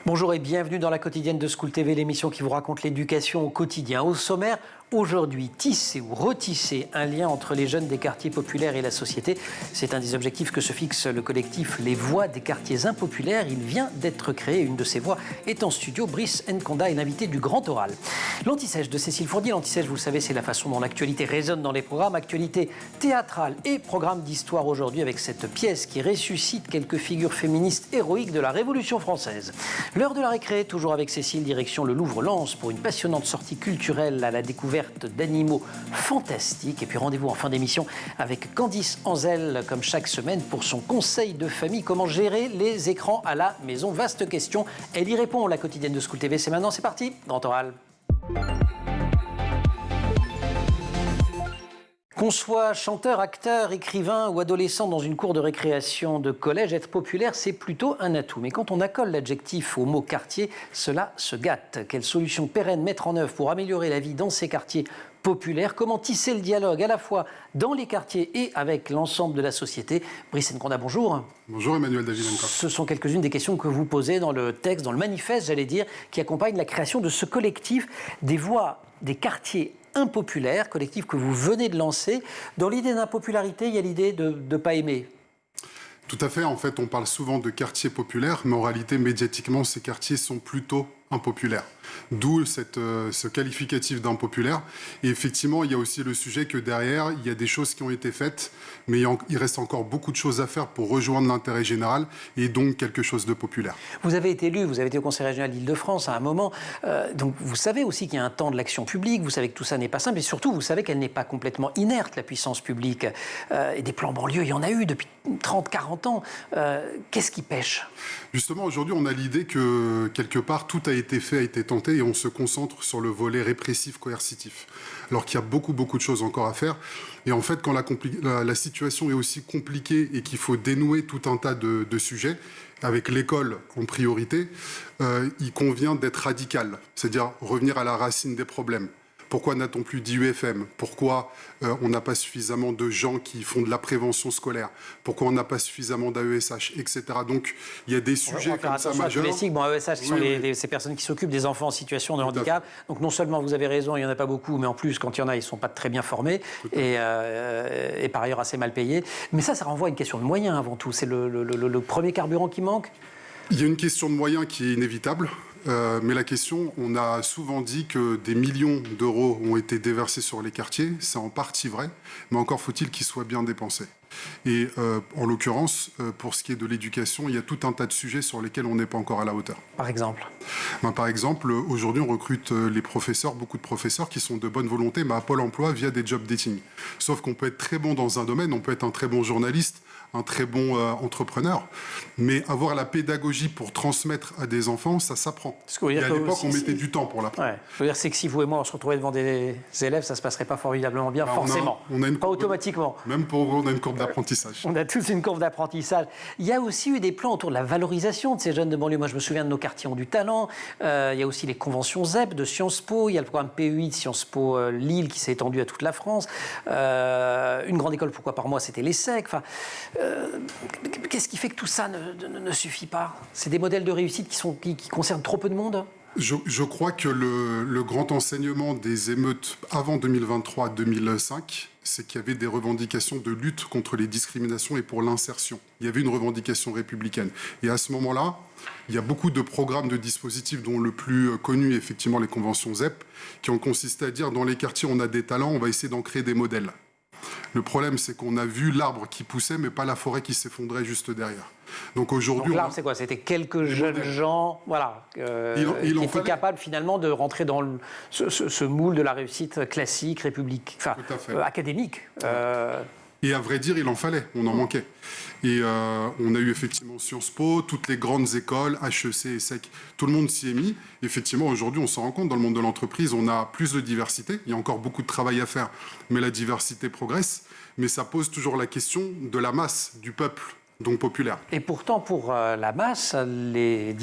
Bonjour et bienvenue dans la quotidienne de School TV, l'émission qui vous raconte l'éducation au quotidien. Au sommaire, aujourd'hui, tisser ou retisser un lien entre les jeunes des quartiers populaires et la société. C'est un des objectifs que se fixe le collectif Les Voix des quartiers impopulaires. Il vient d'être créé. Une de ces voix est en studio. Brice Nkonda est l'invité du Grand Oral. L'Anti-Sèche de Cécile Fournier. L'Anti-Sèche, vous le savez, c'est la façon dont l'actualité résonne dans les programmes. Actualité théâtrale et programme d'histoire aujourd'hui avec cette pièce qui ressuscite quelques figures féministes héroïques de la Révolution française. L'heure de la récré, toujours avec Cécile, direction le Louvre-Lens pour une passionnante sortie culturelle à la découverte d'animaux fantastiques. Et puis rendez-vous en fin d'émission avec Candice Anzel, comme chaque semaine, pour son conseil de famille. Comment gérer les écrans à la maison? Vaste question. Elle y répond. La quotidienne de School TV, c'est maintenant, c'est parti. Grand Oral. Qu'on soit chanteur, acteur, écrivain ou adolescent dans une cour de récréation de collège, être populaire, c'est plutôt un atout. Mais quand on accole l'adjectif au mot quartier, cela se gâte. Quelle solution pérenne mettre en œuvre pour améliorer la vie dans ces quartiers populaires? Comment tisser le dialogue à la fois dans les quartiers et avec l'ensemble de la société? Brice Nkonda, bonjour. Bonjour Emmanuel Davidenko. Ce sont quelques-unes des questions que vous posez dans le texte, dans le manifeste, j'allais dire, qui accompagne la création de ce collectif des voix des quartiers impopulaire, collectif que vous venez de lancer. Dans l'idée d'impopularité, il y a l'idée de ne pas aimer. Tout à fait. En fait, on parle souvent de quartiers populaires, mais en réalité, médiatiquement, ces quartiers sont plutôt impopulaires. D'où ce qualificatif d'impopulaire. Et effectivement, il y a aussi le sujet que derrière, il y a des choses qui ont été faites, mais il reste encore beaucoup de choses à faire pour rejoindre l'intérêt général et donc quelque chose de populaire. Vous avez été élu, vous avez été au Conseil régional d'Île-de-France à un moment, donc vous savez aussi qu'il y a un temps de l'action publique, vous savez que tout ça n'est pas simple, et surtout, vous savez qu'elle n'est pas complètement inerte, la puissance publique. Et des plans banlieue, il y en a eu depuis 30, 40 ans. Qu'est-ce qui pêche? Justement, aujourd'hui, on a l'idée que, quelque part, tout a été fait, a été tenté, et on se concentre sur le volet répressif, coercitif. Alors qu'il y a beaucoup de choses encore à faire. Et en fait, quand la situation est aussi compliquée et qu'il faut dénouer tout un tas de sujets, avec l'école en priorité, il convient d'être radical, c'est-à-dire revenir à la racine des problèmes. Pourquoi n'a-t-on plus d'IUFM? Pourquoi on n'a pas suffisamment de gens qui font de la prévention scolaire? Pourquoi on n'a pas suffisamment d'AESH, etc. Donc, il y a des sujets comme ça majeurs. Bon, AESH, ce sont ces personnes qui s'occupent des enfants en situation de handicap. Donc, non seulement vous avez raison, il n'y en a pas beaucoup, mais en plus, quand il y en a, ils ne sont pas très bien formés et par ailleurs assez mal payés. Mais ça renvoie à une question de moyens avant tout. C'est le premier carburant qui manque? Il y a une question de moyens qui est inévitable. Mais la question, on a souvent dit que des millions d'euros ont été déversés sur les quartiers. C'est en partie vrai, mais encore faut-il qu'ils soient bien dépensés. Et en l'occurrence, pour ce qui est de l'éducation, il y a tout un tas de sujets sur lesquels on n'est pas encore à la hauteur. Par exemple? Par exemple, aujourd'hui, on recrute les professeurs, beaucoup de professeurs qui sont de bonne volonté, mais à Pôle emploi via des job dating. Sauf qu'on peut être très bon dans un domaine, on peut être un très bon journaliste, un très bon entrepreneur, mais avoir la pédagogie pour transmettre à des enfants, ça s'apprend. Et à l'époque, on mettait du temps pour l'apprendre. Ouais. Je veux dire, c'est que si vous et moi, on se retrouvait devant des élèves, ça ne se passerait pas formidablement bien, forcément. Pas automatiquement. Même pour on a une courbe d'apprentissage. On a tous une courbe d'apprentissage. Il y a aussi eu des plans autour de la valorisation de ces jeunes de banlieue. Moi, je me souviens de nos quartiers ont du talent. Il y a aussi les conventions ZEP de Sciences Po. Il y a le programme PEI de Sciences Po Lille qui s'est étendu à toute la France. Une grande école, pourquoi par mois, c'était l'ESSEC. Enfin, qu'est-ce qui fait que tout ça ne suffit pas? C'est des modèles de réussite qui concernent trop peu de monde? Je crois que le grand enseignement des émeutes avant 2023-2005, c'est qu'il y avait des revendications de lutte contre les discriminations et pour l'insertion. Il y avait une revendication républicaine. Et à ce moment-là, il y a beaucoup de programmes, de dispositifs, dont le plus connu, effectivement, les conventions ZEP, qui ont consisté à dire, dans les quartiers, on a des talents, on va essayer d'en créer des modèles. Le problème, c'est qu'on a vu l'arbre qui poussait, mais pas la forêt qui s'effondrait juste derrière. Donc aujourd'hui, l'arbre, c'est quoi? C'était quelques jeunes gens, voilà, qui étaient capables finalement de rentrer dans ce moule de la réussite classique, république, enfin académique. Et à vrai dire, il en fallait, on en manquait. Et on a eu effectivement Sciences Po, toutes les grandes écoles, HEC, ESSEC, tout le monde s'y est mis. Effectivement, aujourd'hui, on s'en rend compte, dans le monde de l'entreprise, on a plus de diversité. Il y a encore beaucoup de travail à faire, mais la diversité progresse. Mais ça pose toujours la question de la masse, du peuple. donc populaire. Et pourtant, pour la masse, les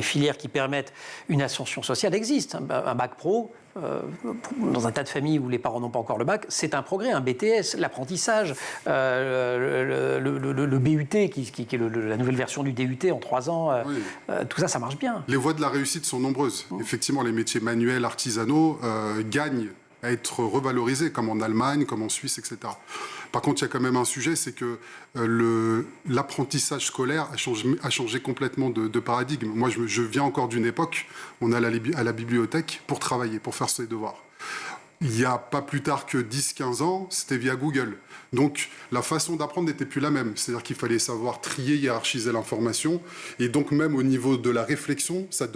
filières qui permettent une ascension sociale existent. Un bac pro, dans un tas de familles où les parents n'ont pas encore le bac, c'est un progrès. Un BTS, l'apprentissage, le BUT, qui est la nouvelle version du DUT en 3 ans, tout ça, ça marche bien. Les voies de la réussite sont nombreuses. Effectivement, les métiers manuels, artisanaux gagnent à être revalorisés, comme en Allemagne, comme en Suisse, etc. Par contre, il y a quand même un sujet, c'est que l'apprentissage scolaire a changé complètement de paradigme. Moi, je viens encore d'une époque, on allait à la bibliothèque pour travailler, pour faire ses devoirs. Il n'y a pas plus tard que 10-15 ans, c'était via Google. Donc, la façon d'apprendre n'était plus la même. C'est-à-dire qu'il fallait savoir trier, hiérarchiser l'information. Et donc, même au niveau de la réflexion, ça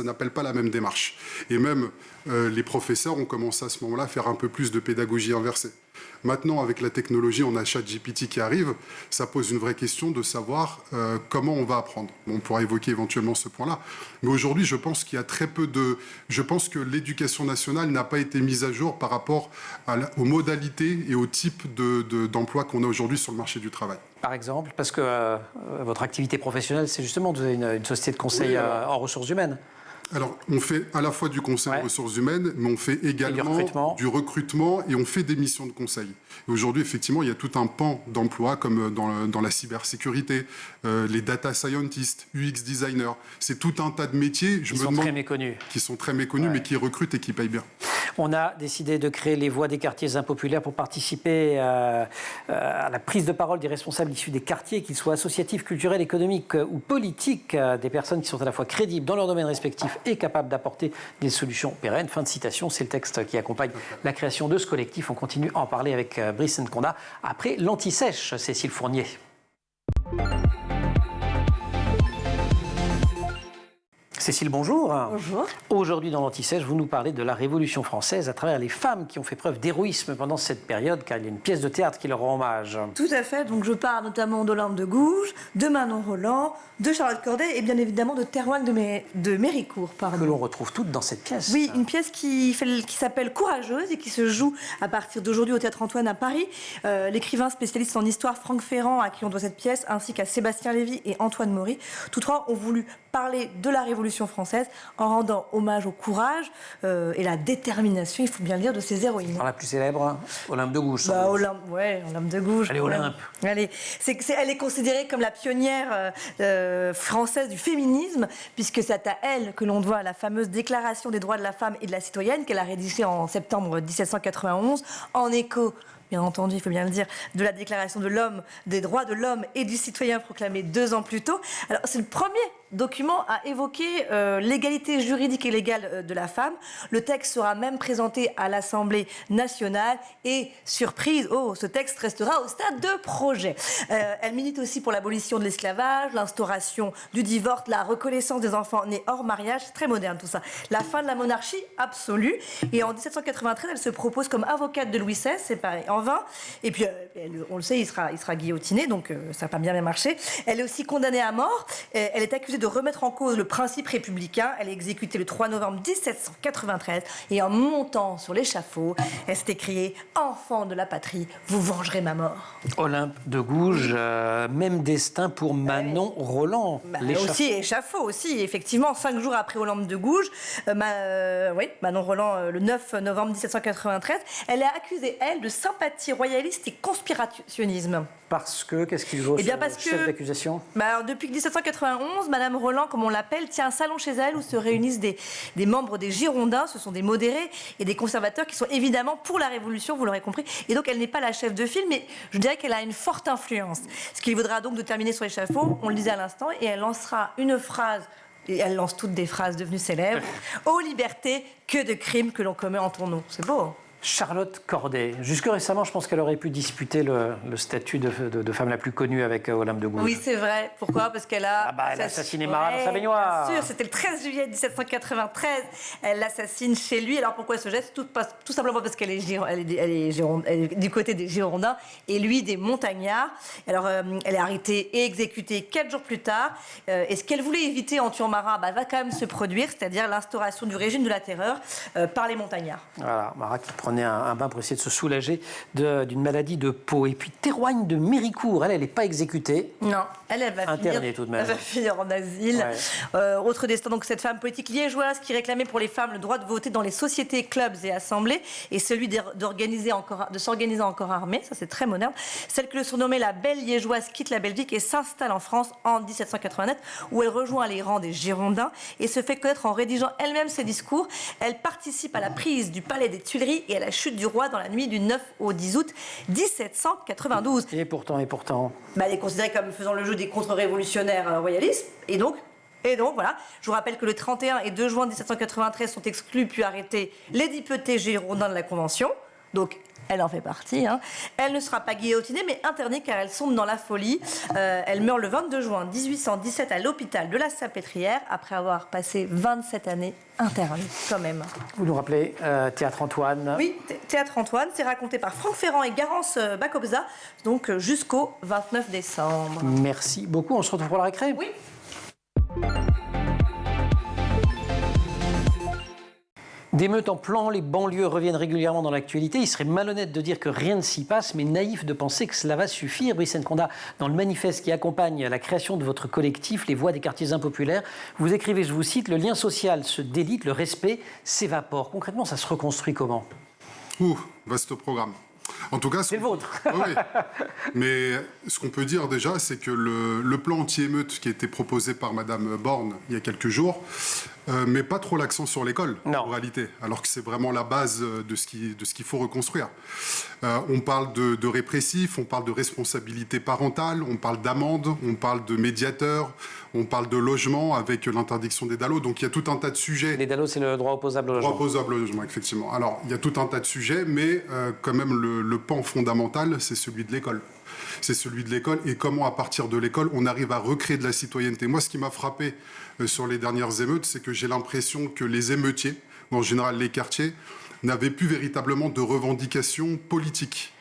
n'appelle pas la même démarche. Et même les professeurs ont commencé à ce moment-là à faire un peu plus de pédagogie inversée. Maintenant, avec la technologie, on a ChatGPT qui arrive. Ça pose une vraie question de savoir comment on va apprendre. Bon, on pourra évoquer éventuellement ce point-là. Mais aujourd'hui, je pense qu'il y a très peu de... Je pense que l'éducation nationale n'a pas été mise à jour par rapport aux modalités et au type d'emploi qu'on a aujourd'hui sur le marché du travail. Par exemple, parce que votre activité professionnelle, c'est justement une société de conseil en ressources humaines. Alors, on fait à la fois du conseil en ressources humaines, mais on fait également du recrutement et on fait des missions de conseil. Et aujourd'hui, effectivement, il y a tout un pan d'emploi comme dans la cybersécurité, les data scientists, UX designers. C'est tout un tas de métiers, qui sont très méconnus, mais qui recrutent et qui payent bien. On a décidé de créer les voix des quartiers impopulaires pour participer à la prise de parole des responsables issus des quartiers, qu'ils soient associatifs, culturels, économiques ou politiques, des personnes qui sont à la fois crédibles dans leur domaine respectif et capables d'apporter des solutions pérennes. Fin de citation, c'est le texte qui accompagne la création de ce collectif. On continue à en parler avec Brice Nkonda après l'Anti-Sèche, Cécile Fournier. Cécile, bonjour. Bonjour. Aujourd'hui, dans l'Anti-Sèche, vous nous parlez de la Révolution française à travers les femmes qui ont fait preuve d'héroïsme pendant cette période, car il y a une pièce de théâtre qui leur rend hommage. Tout à fait. Donc je parle notamment d'Olympe de Gouges, de Manon Roland, de Charlotte Corday et bien évidemment de Théroigne de Méricourt. Que l'on retrouve toutes dans cette pièce. Oui, une pièce qui s'appelle Courageuse et qui se joue à partir d'aujourd'hui au Théâtre Antoine à Paris. L'écrivain spécialiste en histoire Franck Ferrand, à qui on doit cette pièce, ainsi qu'à Sébastien Lévy et Antoine Maury. Tous trois ont voulu parler de la Révolution française en rendant hommage au courage et la détermination, il faut bien le dire, de ces héroïnes. Alors la plus célèbre, Olympe de Gouges. Olympe de Gouges. Allez, Olympe. Elle est considérée comme la pionnière française du féminisme, puisque c'est à elle que l'on doit la fameuse Déclaration des droits de la femme et de la citoyenne qu'elle a rédigée en septembre 1791, en écho, bien entendu, il faut bien le dire, de la Déclaration de l'homme, des droits de l'homme et du citoyen proclamée 2 ans plus tôt. Alors, c'est le premier document à évoquer l'égalité juridique et légale de la femme. Le texte sera même présenté à l'Assemblée nationale et, surprise, ce texte restera au stade de projet. Elle milite aussi pour l'abolition de l'esclavage, l'instauration du divorce, la reconnaissance des enfants nés hors mariage, c'est très moderne tout ça, la fin de la monarchie absolue. Et en 1793, elle se propose comme avocate de Louis XVI, c'est pareil, en vain. Et puis, on le sait, il sera guillotiné, donc ça n'a pas bien marché. Elle est aussi condamnée à mort. Elle est accusée de remettre en cause le principe républicain. Elle est exécutée le 3 novembre 1793 et en montant sur l'échafaud, elle s'est écriée « Enfant de la patrie, vous vengerez ma mort ». Olympe de Gouges, même destin pour Manon Roland. Aussi échafaud, aussi, effectivement, 5 jours après Olympe de Gouges, Manon Roland, le 9 novembre 1793, elle est accusée, elle, de sympathie royaliste et conspirationnisme. Parce que, qu'est-ce qu'il vaut chef d'accusation ? Depuis 1791, Madame Roland, comme on l'appelle, tient un salon chez elle où se réunissent des membres des Girondins, ce sont des modérés et des conservateurs qui sont évidemment pour la Révolution, vous l'aurez compris. Et donc elle n'est pas la chef de file, mais je dirais qu'elle a une forte influence. Ce qui lui vaudra donc de terminer sur l'échafaud, on le disait à l'instant, et elle lancera une phrase, et elle lance toutes des phrases devenues célèbres. « Ô liberté, que de crimes que l'on commet entre nous ». C'est beau. Charlotte Corday. Jusque récemment, je pense qu'elle aurait pu disputer le statut de femme la plus connue avec Olympe de Gouges. Oui, c'est vrai. Pourquoi ? Parce qu'elle a... elle a assassiné Marat dans sa baignoire. Bien sûr, c'était le 13 juillet 1793. Elle l'assassine chez lui. Alors pourquoi ce geste ? Tout simplement parce qu'elle est du côté des Girondins et lui des Montagnards. Alors elle est arrêtée et exécutée 4 jours plus tard. Et ce qu'elle voulait éviter en tuant Marat va quand même se produire, c'est-à-dire l'instauration du régime de la terreur par les Montagnards. Voilà, Marat qui prend prenait un bain pour essayer de se soulager d'une maladie de peau. Et puis Théroigne de Méricourt, elle n'est pas exécutée. Non, elle va internée tout de même. Elle va finir en asile. Ouais. Autre destin, donc cette femme politique liégeoise qui réclamait pour les femmes le droit de voter dans les sociétés, clubs et assemblées, et celui de s'organiser en corps armé, ça c'est très moderne. Celle que le surnommait la belle liégeoise quitte la Belgique et s'installe en France en 1789, où elle rejoint les rangs des Girondins et se fait connaître en rédigeant elle-même ses discours. Elle participe à la prise du palais des Tuileries et à la chute du roi dans la nuit du 9 au 10 août 1792. Et pourtant. Elle est considérée comme faisant le jeu des contre-révolutionnaires royalistes. Et donc, voilà. Je vous rappelle que le 31 et 2 juin 1793 sont exclus puis arrêtés les députés girondins de la Convention. Donc, elle en fait partie. Elle ne sera pas guillotinée, mais internée car elle sombre dans la folie. Elle meurt le 22 juin 1817 à l'hôpital de la Salpêtrière après avoir passé 27 années internée, quand même. Vous nous rappelez Théâtre Antoine? Oui, Théâtre Antoine, c'est raconté par Franck Ferrand et Garance Bacobza, donc jusqu'au 29 décembre. Merci beaucoup. On se retrouve pour la récré? Oui. Des meutes en plan, les banlieues reviennent régulièrement dans l'actualité. Il serait malhonnête de dire que rien ne s'y passe, mais naïf de penser que cela va suffire. Brice Nkonda, dans le manifeste qui accompagne la création de votre collectif, Les Voix des quartiers impopulaires, vous écrivez, je vous cite, « Le lien social se délite, le respect s'évapore ». Concrètement, ça se reconstruit comment? Vaste programme. En tout cas, c'est le vôtre. Oui. Mais ce qu'on peut dire déjà, c'est que le plan anti-émeute qui a été proposé par Madame Borne il y a quelques jours met pas trop l'accent sur l'école, en réalité, alors que c'est vraiment la base de ce qu'il faut reconstruire. On parle de répressif, on parle de responsabilité parentale, on parle d'amende, on parle de médiateur, on parle de logement avec l'interdiction des DALO. Donc il y a tout un tas de sujets. Les DALO, c'est le droit opposable au logement. Droit opposable au logement, effectivement. Alors il y a tout un tas de sujets, mais quand même le pan fondamental, c'est celui de l'école. C'est celui de l'école et comment, à partir de l'école, on arrive à recréer de la citoyenneté. Moi, ce qui m'a frappé sur les dernières émeutes, c'est que j'ai l'impression que les émeutiers, ou en général les quartiers, n'avaient plus véritablement de revendications politiques.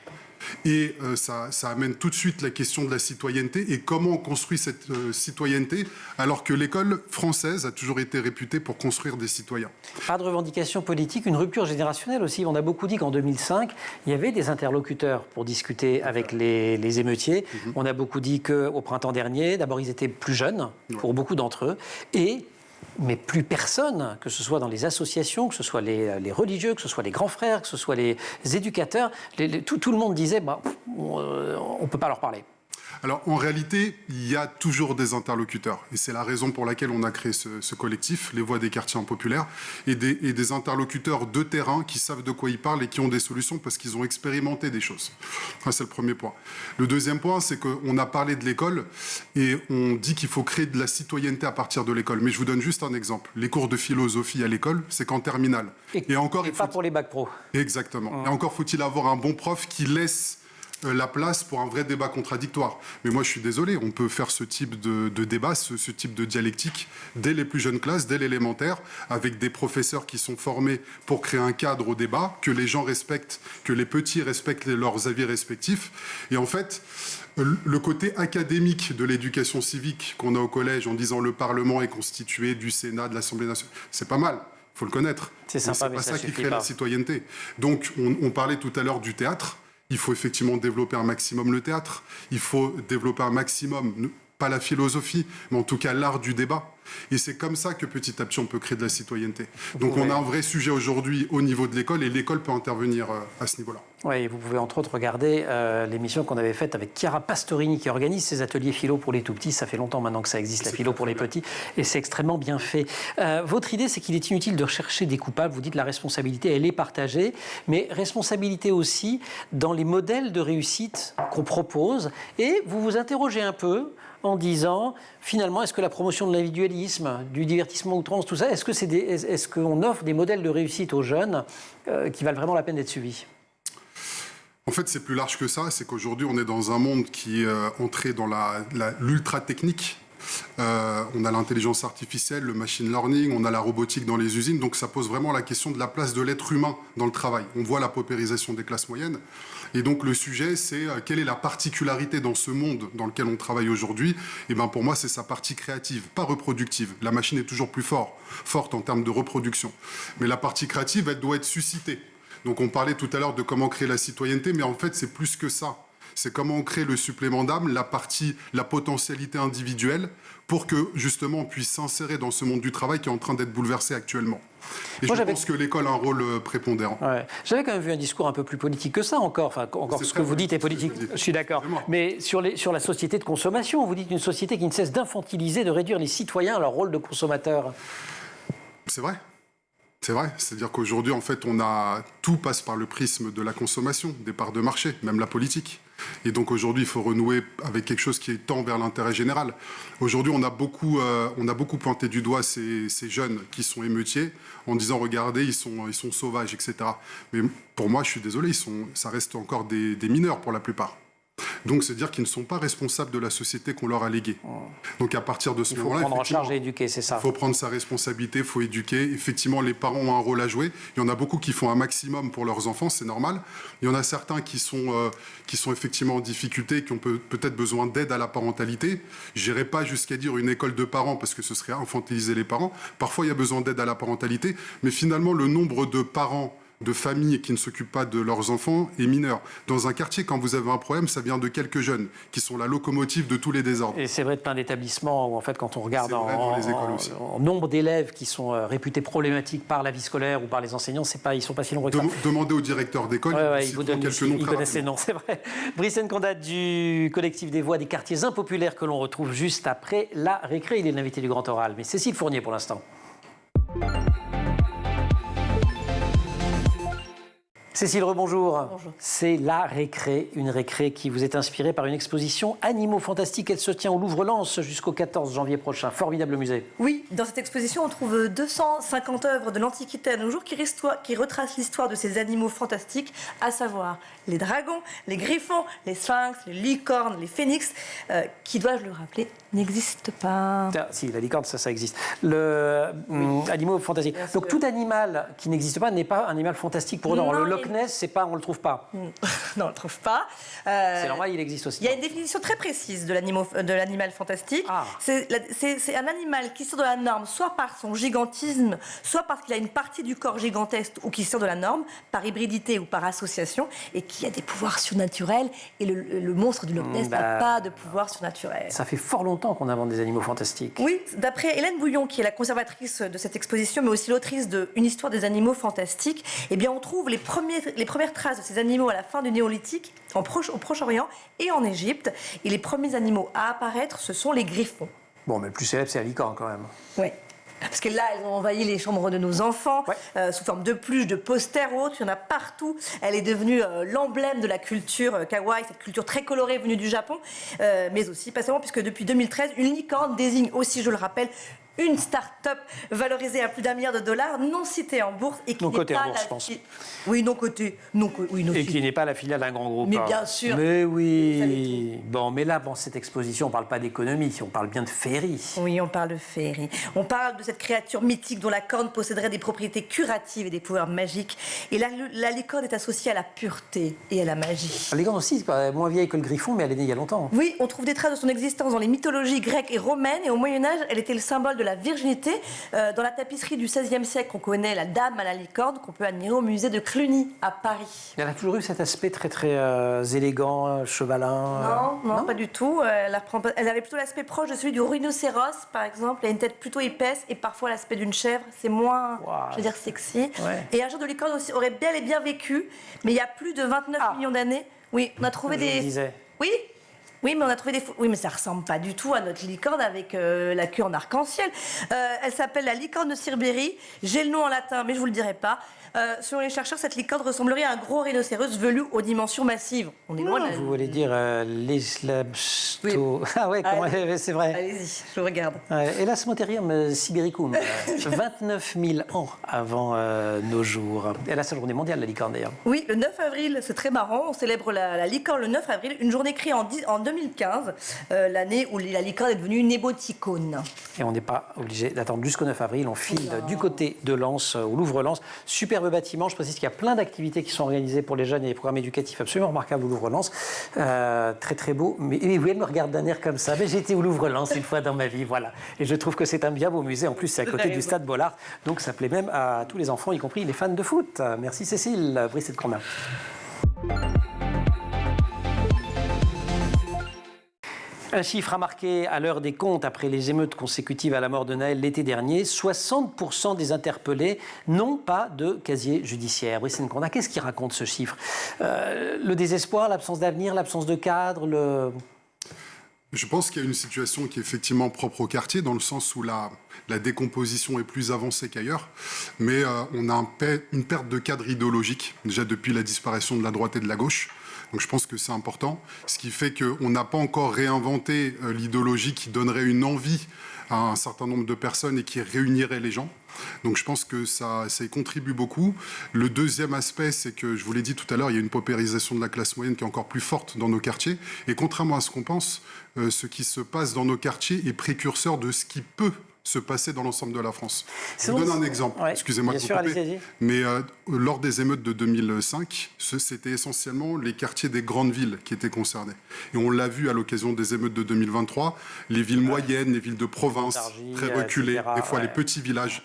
Et ça amène tout de suite la question de la citoyenneté et comment on construit cette citoyenneté alors que l'école française a toujours été réputée pour construire des citoyens. Pas de revendication politique, une rupture générationnelle aussi. On a beaucoup dit qu'en 2005, il y avait des interlocuteurs pour discuter avec les émeutiers. On a beaucoup dit qu'au printemps dernier, d'abord ils étaient plus jeunes pour beaucoup d'entre eux mais plus personne, que ce soit dans les associations, que ce soit les religieux, que ce soit les grands frères, que ce soit les éducateurs, tout le monde disait on ne peut pas leur parler. Alors, en réalité, il y a toujours des interlocuteurs. Et c'est la raison pour laquelle on a créé ce collectif, Les Voix des quartiers impopulaires, et des interlocuteurs de terrain qui savent de quoi ils parlent et qui ont des solutions parce qu'ils ont expérimenté des choses. Enfin, c'est le premier point. Le deuxième point, c'est qu'on a parlé de l'école et on dit qu'il faut créer de la citoyenneté à partir de l'école. Mais je vous donne juste un exemple. Les cours de philosophie à l'école, c'est qu'en terminale. Et encore, pas pour les bacs pro. Exactement. Et encore faut-il avoir un bon prof qui laisse la place pour un vrai débat contradictoire. Mais moi, je suis désolé, on peut faire ce type de débat, ce type de dialectique dès les plus jeunes classes, dès l'élémentaire, avec des professeurs qui sont formés pour créer un cadre au débat, que les gens respectent, que les petits respectent leurs avis respectifs. Et en fait, le côté académique de l'éducation civique qu'on a au collège en disant le Parlement est constitué du Sénat, de l'Assemblée nationale, c'est pas mal. Il faut le connaître. C'est sympa, mais c'est pas ça qui crée la citoyenneté. Donc, on parlait tout à l'heure du théâtre. Il faut effectivement développer un maximum le théâtre. Il faut développer un maximum, pas la philosophie, mais en tout cas l'art du débat. Et c'est comme ça que petit à petit on peut créer de la citoyenneté. Donc on a un vrai sujet aujourd'hui au niveau de l'école et l'école peut intervenir à ce niveau-là. Oui, vous pouvez entre autres regarder l'émission qu'on avait faite avec Chiara Pastorini qui organise ces ateliers philo pour les tout-petits. Ça fait longtemps maintenant que ça existe, la philo pour les petits, et c'est extrêmement bien fait. Votre idée, c'est qu'il est inutile de rechercher des coupables. Vous dites la responsabilité, elle est partagée, mais responsabilité aussi dans les modèles de réussite qu'on propose. Et vous vous interrogez un peu en disant, finalement, est-ce que la promotion de l'individualisme, du divertissement outrance, tout ça, est-ce qu'on offre des modèles de réussite aux jeunes qui valent vraiment la peine d'être suivis ? En fait, c'est plus large que ça. C'est qu'aujourd'hui, on est dans un monde qui est entré dans l'ultra-technique. On a l'intelligence artificielle, le machine learning, on a la robotique dans les usines. Donc ça pose vraiment la question de la place de l'être humain dans le travail. On voit la paupérisation des classes moyennes. Et donc le sujet, c'est quelle est la particularité dans ce monde dans lequel on travaille aujourd'hui. Et bien pour moi, c'est sa partie créative, pas reproductive. La machine est toujours plus forte en termes de reproduction. Mais la partie créative, elle doit être suscitée. Donc on parlait tout à l'heure de comment créer la citoyenneté, mais en fait c'est plus que ça. C'est comment on crée le supplément d'âme, la potentialité individuelle, pour que justement on puisse s'insérer dans ce monde du travail qui est en train d'être bouleversé actuellement. Et je pense que l'école a un rôle prépondérant. Ouais. J'avais quand même vu un discours un peu plus politique que ça encore. Enfin, encore ce que vous dites est politique, je suis d'accord. Mais sur la société de consommation, vous dites une société qui ne cesse d'infantiliser, de réduire les citoyens à leur rôle de consommateurs. C'est vrai. C'est vrai, c'est-à-dire qu'aujourd'hui, en fait, tout passe par le prisme de la consommation, des parts de marché, même la politique. Et donc aujourd'hui, il faut renouer avec quelque chose qui tend vers l'intérêt général. Aujourd'hui, on a beaucoup pointé du doigt ces jeunes qui sont émeutiers en disant, regardez, ils sont sauvages, etc. Mais pour moi, je suis désolé, ça reste encore des mineurs pour la plupart. Donc, c'est-à-dire qu'ils ne sont pas responsables de la société qu'on leur a léguée. Donc, à partir de ce moment-là, il faut prendre en charge et éduquer, c'est ça. Il faut prendre sa responsabilité, il faut éduquer. Effectivement, les parents ont un rôle à jouer. Il y en a beaucoup qui font un maximum pour leurs enfants, c'est normal. Il y en a certains qui sont effectivement en difficulté, qui ont peut-être besoin d'aide à la parentalité. Je n'irai pas jusqu'à dire une école de parents, parce que ce serait infantiliser les parents. Parfois, il y a besoin d'aide à la parentalité. Mais finalement, le nombre de parents de familles qui ne s'occupent pas de leurs enfants est mineur. Dans un quartier, quand vous avez un problème, ça vient de quelques jeunes qui sont la locomotive de tous les désordres. Et c'est vrai de plein d'établissements où, en fait, quand on regarde en nombre d'élèves qui sont réputés problématiques par la vie scolaire ou par les enseignants, ils ne sont pas si nombreux que ça. Demandez au directeur d'école, ils vous donnent quelques noms. Ils connaissent les noms, c'est vrai. Brice Nkonda du collectif des voix des quartiers impopulaires que l'on retrouve juste après la récré. Il est l'invité du Grand Oral. Mais Cécile Fournier pour l'instant. Cécile, rebonjour. Bonjour. C'est la récré, une récré qui vous est inspirée par une exposition Animaux Fantastiques. Elle se tient au Louvre-Lens jusqu'au 14 janvier prochain. Formidable musée. Oui, dans cette exposition, on trouve 250 œuvres de l'Antiquité à nos jours qui retracent l'histoire de ces animaux fantastiques, à savoir les dragons, les griffons, les sphinx, les licornes, les phénix, qui, dois-je le rappeler, n'existent pas. Ah, si, la licorne, ça existe. Animaux fantastiques. Donc tout animal qui n'existe pas n'est pas un animal fantastique pour autant. Le Loch Ness, on ne le trouve pas. Non, on ne le trouve pas. C'est normal, il existe aussi. Il y a une définition très précise de l'animal fantastique. Ah. C'est un animal qui sort de la norme, soit par son gigantisme, soit parce qu'il a une partie du corps gigantesque ou qui sort de la norme, par hybridité ou par association, et qui a des pouvoirs surnaturels. Et le monstre du Loch Ness n'a pas de pouvoir surnaturel. Ça fait fort longtemps qu'on invente des animaux fantastiques. Oui, d'après Hélène Bouillon, qui est la conservatrice de cette exposition, mais aussi l'autrice de Une histoire des animaux fantastiques, eh bien, on trouve les premières traces de ces animaux à la fin du Néolithique, au Proche-Orient et en Égypte. Et les premiers animaux à apparaître, ce sont les griffons. Bon, mais le plus célèbre, c'est la licorne quand même. Oui. Parce que là, elles ont envahi les chambres de nos enfants, sous forme de peluches, de posters ou autres. Il y en a partout. Elle est devenue l'emblème de la culture kawaii, cette culture très colorée venue du Japon. Mais aussi, pas seulement, puisque depuis 2013, une licorne désigne aussi, je le rappelle, une start-up valorisée à plus d'1 milliard de dollars, non citée en bourse et qui non n'est cotée pas en bourse, je pense. Oui, non cotée. Et qui n'est pas la filiale d'un grand groupe. Mais bien sûr. Mais oui. Bon, mais là, dans cette exposition, on ne parle pas d'économie, on parle bien de féerie. Oui, on parle de féerie. On parle de cette créature mythique dont la corne posséderait des propriétés curatives et des pouvoirs magiques. Et la licorne est associée à la pureté et à la magie. La licorne aussi, c'est moins vieille que le griffon, mais elle est née il y a longtemps. Oui, on trouve des traces de son existence dans les mythologies grecques et romaines. Et au Moyen-Âge, elle était le symbole de la virginité. Dans la tapisserie du XVIe siècle, on connaît la dame à la licorne qu'on peut admirer au musée de Cluny, à Paris. Elle a toujours eu cet aspect très, très élégant, chevalin. Non, pas du tout. Elle avait plutôt l'aspect proche de celui du rhinocéros, par exemple. Elle a une tête plutôt épaisse et parfois l'aspect d'une chèvre. C'est moins, je veux dire, sexy. Ouais. Et un genre de licorne aussi aurait bel et bien vécu, mais il y a plus de 29 millions d'années. Oui, on a trouvé des... disais. Oui, mais on a trouvé des... Oui, mais ça ressemble pas du tout à notre licorne avec la queue en arc-en-ciel. Elle s'appelle la licorne de Sirbérie. J'ai le nom en latin, mais je vous le dirai pas. Selon les chercheurs, cette licorne ressemblerait à un gros rhinocéros velu aux dimensions massives. On est loin de la... Vous voulez dire l'eslabsto... Ah ouais, c'est vrai. Allez-y, je regarde. Elasmotherium sibiricum, 29 000 ans avant nos jours. Elle a sa journée mondiale, la licorne, d'ailleurs. Oui, le 9 avril, c'est très marrant. On célèbre la licorne le 9 avril, une journée créée en 2015, l'année où la licorne est devenue une émoticône. Et on n'est pas obligé d'attendre jusqu'au 9 avril. On file du côté de Lens, au Louvre-Lens. Superbe bâtiment. Je précise qu'il y a plein d'activités qui sont organisées pour les jeunes et des programmes éducatifs absolument remarquables au Louvre-Lens. Très très beau. Mais oui, elle me regarde d'un air comme ça. Mais j'ai été au Louvre-Lens une fois dans ma vie, voilà. Et je trouve que c'est un bien beau musée. En plus, c'est à côté du Stade Bollard. Donc ça plaît même à tous les enfants, y compris les fans de foot. Merci Cécile. Brice de Corbin. Un chiffre à marquer à l'heure des comptes après les émeutes consécutives à la mort de Naël l'été dernier. 60% des interpellés n'ont pas de casier judiciaire. Brice Nkonda, qu'est-ce qui raconte ce chiffre? Le désespoir, l'absence d'avenir, l'absence de cadre, Je pense qu'il y a une situation qui est effectivement propre au quartier, dans le sens où la décomposition est plus avancée qu'ailleurs. Mais on a une perte de cadre idéologique, déjà depuis la disparition de la droite et de la gauche. Donc je pense que c'est important. Ce qui fait qu'on n'a pas encore réinventé l'idéologie qui donnerait une envie à un certain nombre de personnes et qui réunirait les gens. Donc je pense que ça y contribue beaucoup. Le deuxième aspect, c'est que, je vous l'ai dit tout à l'heure, il y a une paupérisation de la classe moyenne qui est encore plus forte dans nos quartiers. Et contrairement à ce qu'on pense, ce qui se passe dans nos quartiers est précurseur de ce qui peut se passer dans l'ensemble de la France. Je vous donne un exemple, ouais, excusez-moi de vous couper, mais lors des émeutes de 2005, c'était essentiellement les quartiers des grandes villes qui étaient concernés. Et on l'a vu à l'occasion des émeutes de 2023, les villes moyennes, les villes de province, très reculées, etc., des fois les petits villages,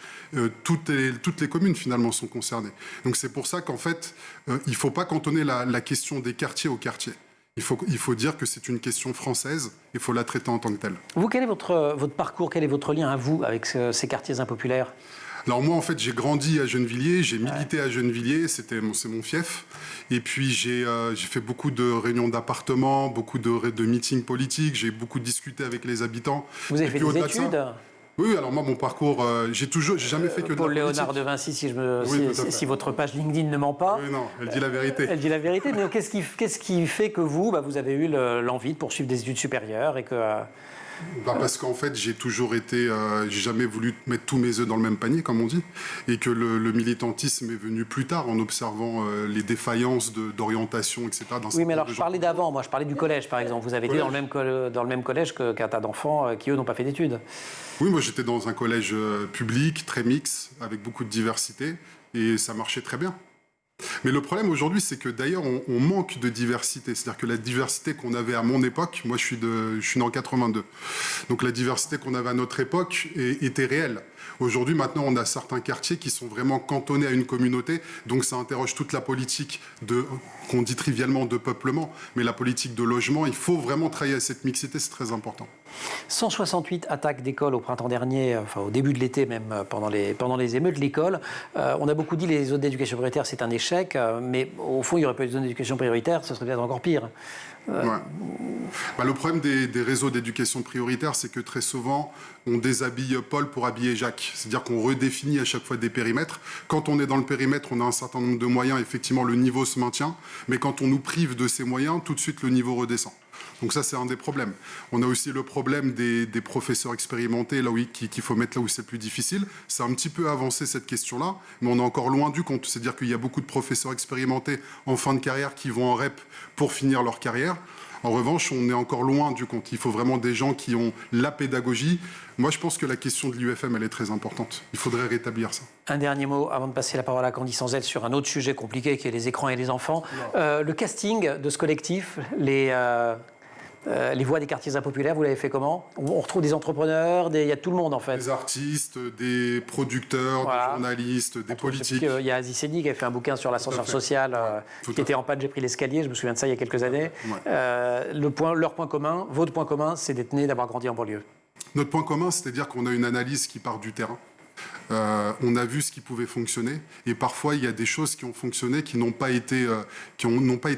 toutes les communes finalement sont concernées. Donc c'est pour ça qu'en fait, il ne faut pas cantonner la question des quartiers aux quartiers. Il faut dire que c'est une question française, il faut la traiter en tant que telle. Vous, quel est votre parcours, quel est votre lien à vous avec ces quartiers impopulaires? Alors moi, en fait, j'ai grandi à Gennevilliers, j'ai milité à Gennevilliers, c'est mon fief. Et puis j'ai fait beaucoup de réunions d'appartements, beaucoup de meetings politiques, j'ai beaucoup discuté avec les habitants. Vous avez fait des études? Oui, alors moi, mon parcours, j'ai jamais fait que de Paul la politique. Léonard de Vinci, si votre page LinkedIn ne ment pas. Oui, non, elle dit la vérité. Elle dit la vérité, mais qu'est-ce qui fait que vous avez eu l'envie de poursuivre des études supérieures et que... Parce qu'en fait, j'ai jamais voulu mettre tous mes œufs dans le même panier, comme on dit, et que le militantisme est venu plus tard en observant les défaillances d'orientation, etc. Oui, mais alors je parlais d'avant, moi je parlais du collège, par exemple. Vous avez été dans le même collège qu'un tas d'enfants qui, eux, n'ont pas fait d'études. Oui, moi j'étais dans un collège public, très mix, avec beaucoup de diversité, et ça marchait très bien. Mais le problème aujourd'hui, c'est que d'ailleurs, on manque de diversité. C'est-à-dire que la diversité qu'on avait à mon époque, moi je suis né en 82, donc la diversité qu'on avait à notre époque était réelle. Aujourd'hui, maintenant, on a certains quartiers qui sont vraiment cantonnés à une communauté, donc ça interroge toute la politique qu'on dit trivialement de peuplement, mais la politique de logement, il faut vraiment travailler à cette mixité, c'est très important. 168 attaques d'écoles au printemps dernier, enfin au début de l'été même, pendant les émeutes de l'école. On a beaucoup dit les zones d'éducation prioritaire, c'est un échec, mais au fond, il n'y aurait pas eu de zone d'éducation prioritaire, ce serait peut-être encore pire. Ouais. Le problème des réseaux d'éducation prioritaire, c'est que très souvent, on déshabille Paul pour habiller Jacques. C'est-à-dire qu'on redéfinit à chaque fois des périmètres. Quand on est dans le périmètre, on a un certain nombre de moyens, effectivement, le niveau se maintient. Mais quand on nous prive de ces moyens, tout de suite, le niveau redescend. Donc ça, c'est un des problèmes. On a aussi le problème des professeurs expérimentés, qu'il faut mettre là où c'est le plus difficile. C'est un petit peu avancé, cette question-là, mais on est encore loin du compte. C'est-à-dire qu'il y a beaucoup de professeurs expérimentés en fin de carrière qui vont en REP pour finir leur carrière. En revanche, on est encore loin du compte. Il faut vraiment des gens qui ont la pédagogie. Moi, je pense que la question de l'UFM, elle est très importante. Il faudrait rétablir ça. Un dernier mot avant de passer la parole à Candy Sanzel sur un autre sujet compliqué qui est les écrans et les enfants. Le casting de ce collectif, les voix des quartiers impopulaires, vous l'avez fait comment? On retrouve des entrepreneurs, il y a tout le monde en fait. Des artistes, des producteurs, des journalistes, des politiques. Il y a Aziz Seni qui a fait un bouquin sur l'ascenseur social qui était en panne, j'ai pris l'escalier, je me souviens de ça il y a quelques années. Leur point commun, votre point commun, c'est d'être né, d'avoir grandi en banlieue. Notre point commun, c'est-à-dire qu'on a une analyse qui part du terrain. On a vu ce qui pouvait fonctionner et parfois il y a des choses qui ont fonctionné qui n'ont pas été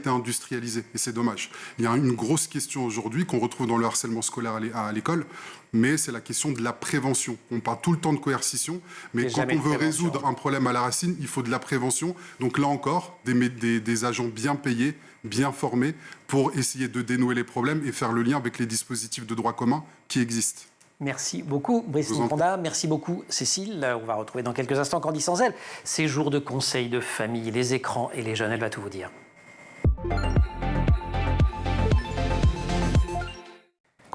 industrialisées et c'est dommage. Il y a une grosse question aujourd'hui qu'on retrouve dans le harcèlement scolaire à l'école, mais c'est la question de la prévention. On parle tout le temps de coercition, mais quand on veut résoudre un problème à la racine, il faut de la prévention. Donc là encore, des agents bien payés, bien formés pour essayer de dénouer les problèmes et faire le lien avec les dispositifs de droit commun qui existent. Merci beaucoup, Brice Nkonda. Merci beaucoup, Cécile. On va retrouver dans quelques instants Candy Sanzel. Ces jours de conseils de famille, les écrans et les jeunes, elle va tout vous dire.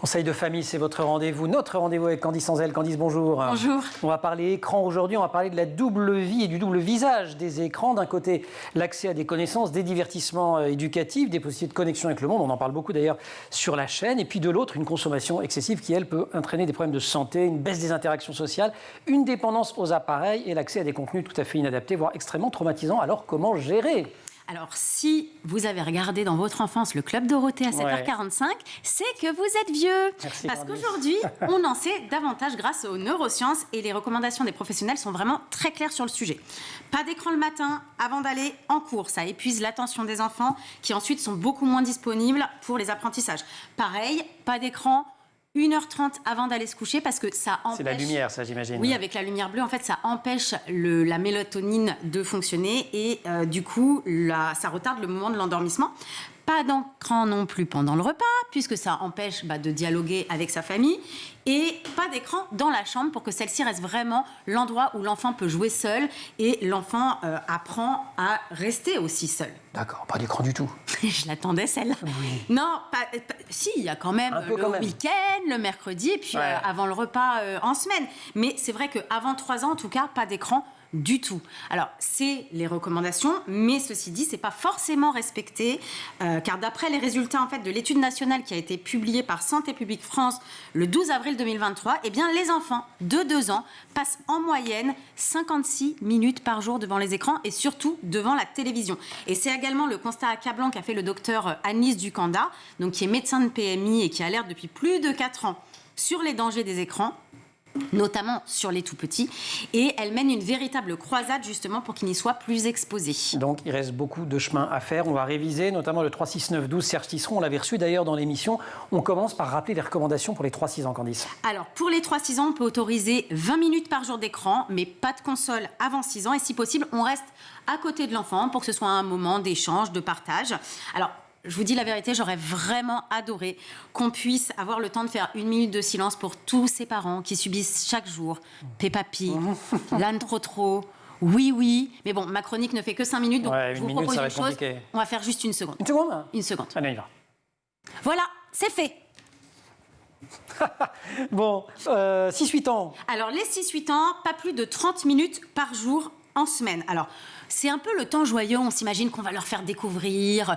Conseil de famille, c'est votre rendez-vous, notre rendez-vous avec Candice Anzel. Candice, bonjour. Bonjour. On va parler écran aujourd'hui, on va parler de la double vie et du double visage des écrans. D'un côté, l'accès à des connaissances, des divertissements éducatifs, des possibilités de connexion avec le monde, on en parle beaucoup d'ailleurs sur la chaîne. Et puis de l'autre, une consommation excessive qui, elle, peut entraîner des problèmes de santé, une baisse des interactions sociales, une dépendance aux appareils et l'accès à des contenus tout à fait inadaptés, voire extrêmement traumatisants. Alors comment gérer ? Alors, si vous avez regardé dans votre enfance le Club Dorothée à 7h45, c'est que vous êtes vieux. Merci, parce Candice. qu'aujourd'hui, on en sait davantage grâce aux neurosciences et les recommandations des professionnels sont vraiment très claires sur le sujet. Pas d'écran le matin avant d'aller en cours. Ça épuise l'attention des enfants qui ensuite sont beaucoup moins disponibles pour les apprentissages. Pareil, pas d'écran 1h30 avant d'aller se coucher parce que ça empêche... C'est la lumière, ça, j'imagine. Oui, avec la lumière bleue, en fait, ça empêche la mélatonine de fonctionner et du coup, ça retarde le moment de l'endormissement. Pas d'écran non plus pendant le repas, puisque ça empêche de dialoguer avec sa famille. Et pas d'écran dans la chambre pour que celle-ci reste vraiment l'endroit où l'enfant peut jouer seul et l'enfant apprend à rester aussi seul. D'accord, pas d'écran du tout. Je l'attendais, celle-là. Oui. Non, si, il y a quand même le week-end, le mercredi, et puis avant le repas en semaine. Mais c'est vrai qu'avant 3 ans, en tout cas, pas d'écran du tout. Alors, c'est les recommandations, mais ceci dit, c'est pas forcément respecté, car d'après les résultats en fait de l'étude nationale qui a été publiée par Santé publique France le 12 avril 2023, eh bien, les enfants de 2 ans passent en moyenne 56 minutes par jour devant les écrans et surtout devant la télévision. Et c'est également le constat accablant qu'a fait le docteur Annelise Ducanda, donc qui est médecin de PMI et qui alerte depuis plus de 4 ans sur les dangers des écrans, notamment sur les tout-petits, et elle mène une véritable croisade justement pour qu'ils n'y soient plus exposés. Donc il reste beaucoup de chemin à faire, on va réviser, notamment le 3-6-9-12, Serge Tisseron, on l'avait reçu d'ailleurs dans l'émission. On commence par rappeler les recommandations pour les 3-6 ans, Candice. Alors pour les 3-6 ans, on peut autoriser 20 minutes par jour d'écran, mais pas de console avant 6 ans, et si possible, on reste à côté de l'enfant pour que ce soit un moment d'échange, de partage. Alors, je vous dis la vérité, j'aurais vraiment adoré qu'on puisse avoir le temps de faire 1 minute de silence pour tous ces parents qui subissent chaque jour Peppa Pig, l'âne trop, oui. Mais bon, ma chronique ne fait que 5 minutes, donc je vous propose une chose. Compliqué. On va faire juste 1 seconde. 1 seconde ? 1 seconde. Allez, on y va. Voilà, c'est fait. Bon, 6-8 ans. Alors, les 6-8 ans, pas plus de 30 minutes par jour en semaine. Alors, c'est un peu le temps joyeux, on s'imagine qu'on va leur faire découvrir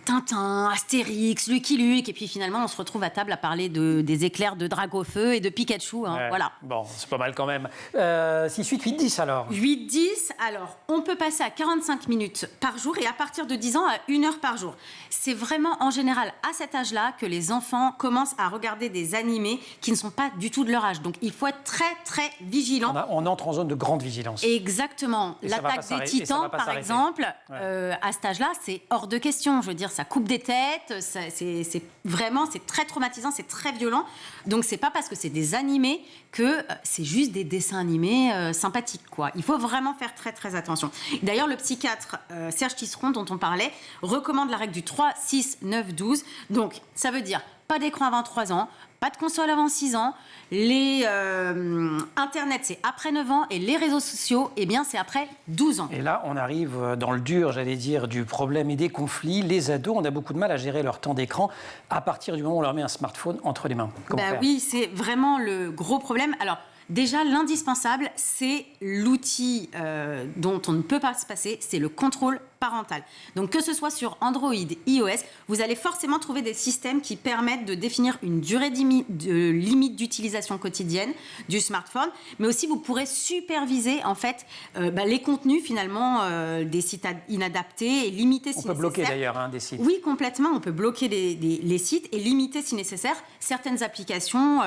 Tintin, Astérix, Lucky Luke, et puis finalement on se retrouve à table à parler des éclairs de Dragofeu et de Pikachu, voilà. Bon, c'est pas mal quand même. 6-8, 8-10 alors. 8-10, alors on peut passer à 45 minutes par jour et à partir de 10 ans à 1 heure par jour. C'est vraiment en général à cet âge-là que les enfants commencent à regarder des animés qui ne sont pas du tout de leur âge. Donc il faut être très très vigilant. On entre en zone de grande vigilance. Exactement. L'attaque des titans par exemple, à cet âge-là c'est hors de question. Je veux dire, ça coupe des têtes, c'est très traumatisant, c'est très violent. Donc c'est pas parce que c'est des animés que c'est juste des dessins animés sympathiques, quoi. Il faut vraiment faire très très attention. D'ailleurs, le psychiatre Serge Tisseron, dont on parlait, recommande la règle du 3-6-9-12. Donc ça veut dire pas d'écran avant 3 ans, pas de console avant 6 ans, Internet c'est après 9 ans et les réseaux sociaux, eh bien c'est après 12 ans. Et là, on arrive dans le dur, j'allais dire, du problème et des conflits. Les ados, on a beaucoup de mal à gérer leur temps d'écran à partir du moment où on leur met un smartphone entre les mains. Comment faire ? Oui, c'est vraiment le gros problème. Alors, déjà, l'indispensable, c'est l'outil dont on ne peut pas se passer, c'est le contrôle parental. Donc, que ce soit sur Android, iOS, vous allez forcément trouver des systèmes qui permettent de définir une durée de limite d'utilisation quotidienne du smartphone, mais aussi vous pourrez superviser en fait les contenus finalement des sites inadaptés et limiter si nécessaire. On peut bloquer d'ailleurs des sites. Oui, complètement. On peut bloquer les sites et limiter si nécessaire certaines applications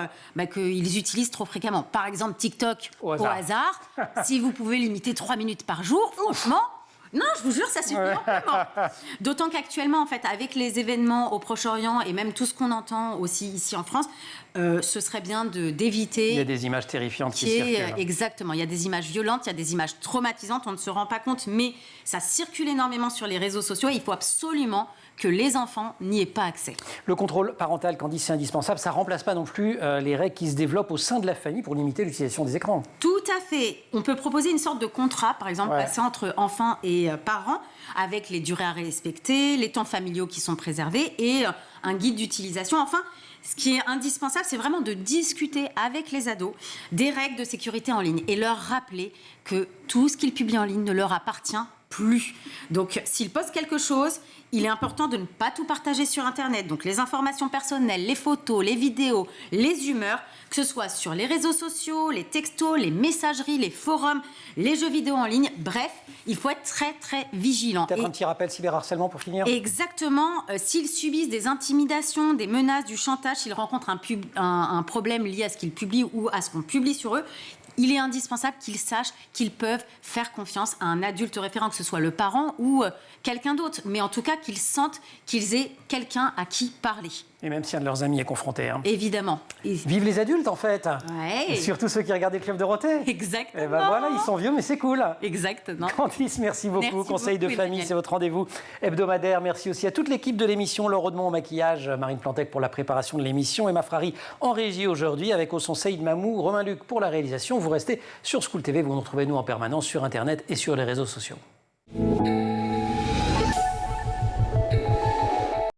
qu'ils utilisent trop fréquemment. Par exemple, TikTok au hasard. Si vous pouvez limiter 3 minutes par jour, franchement... Non, je vous jure, ça suffit amplement. D'autant qu'actuellement, en fait, avec les événements au Proche-Orient et même tout ce qu'on entend aussi ici en France, ce serait bien d'éviter... Il y a des images terrifiantes qui circulent. Exactement, il y a des images violentes, il y a des images traumatisantes, on ne se rend pas compte, mais ça circule énormément sur les réseaux sociaux et il faut absolument que les enfants n'y aient pas accès. Le contrôle parental, quand dit c'est indispensable, ça ne remplace pas non plus les règles qui se développent au sein de la famille pour limiter l'utilisation des écrans. Tout à fait. On peut proposer une sorte de contrat, par exemple, passé entre enfants et parents, avec les durées à respecter, les temps familiaux qui sont préservés et un guide d'utilisation. Enfin, ce qui est indispensable, c'est vraiment de discuter avec les ados des règles de sécurité en ligne et leur rappeler que tout ce qu'ils publient en ligne ne leur appartient plus. Donc, s'ils postent quelque chose, il est important de ne pas tout partager sur Internet. Donc, les informations personnelles, les photos, les vidéos, les humeurs, que ce soit sur les réseaux sociaux, les textos, les messageries, les forums, les jeux vidéo en ligne. Bref, il faut être très, très vigilant. Peut-être un petit rappel cyberharcèlement pour finir. Exactement. S'ils subissent des intimidations, des menaces, du chantage, s'ils rencontrent un problème lié à ce qu'ils publient ou à ce qu'on publie sur eux, il est indispensable qu'ils sachent qu'ils peuvent faire confiance à un adulte référent, que ce soit le parent ou quelqu'un d'autre. Mais en tout cas, qu'ils sentent qu'ils aient quelqu'un à qui parler. Et même si un de leurs amis est confronté. Hein. Évidemment. Vive les adultes, en fait. Ouais. Et surtout ceux qui regardent les clubs Dorothée. Exactement. Et ben voilà, ils sont vieux, mais c'est cool. Exactement. Candice, merci beaucoup. Merci Conseil beaucoup, de famille, Emmanuel. c'est votre rendez-vous hebdomadaire. Merci aussi à toute l'équipe de l'émission. Laure Audemont au maquillage, Marine Plantec pour la préparation de l'émission, Emma Frari en régie aujourd'hui, avec au son Saïd Mamou, Romain Luc pour la réalisation. Vous restez sur School TV, vous nous retrouvez nous en permanence sur Internet et sur les réseaux sociaux.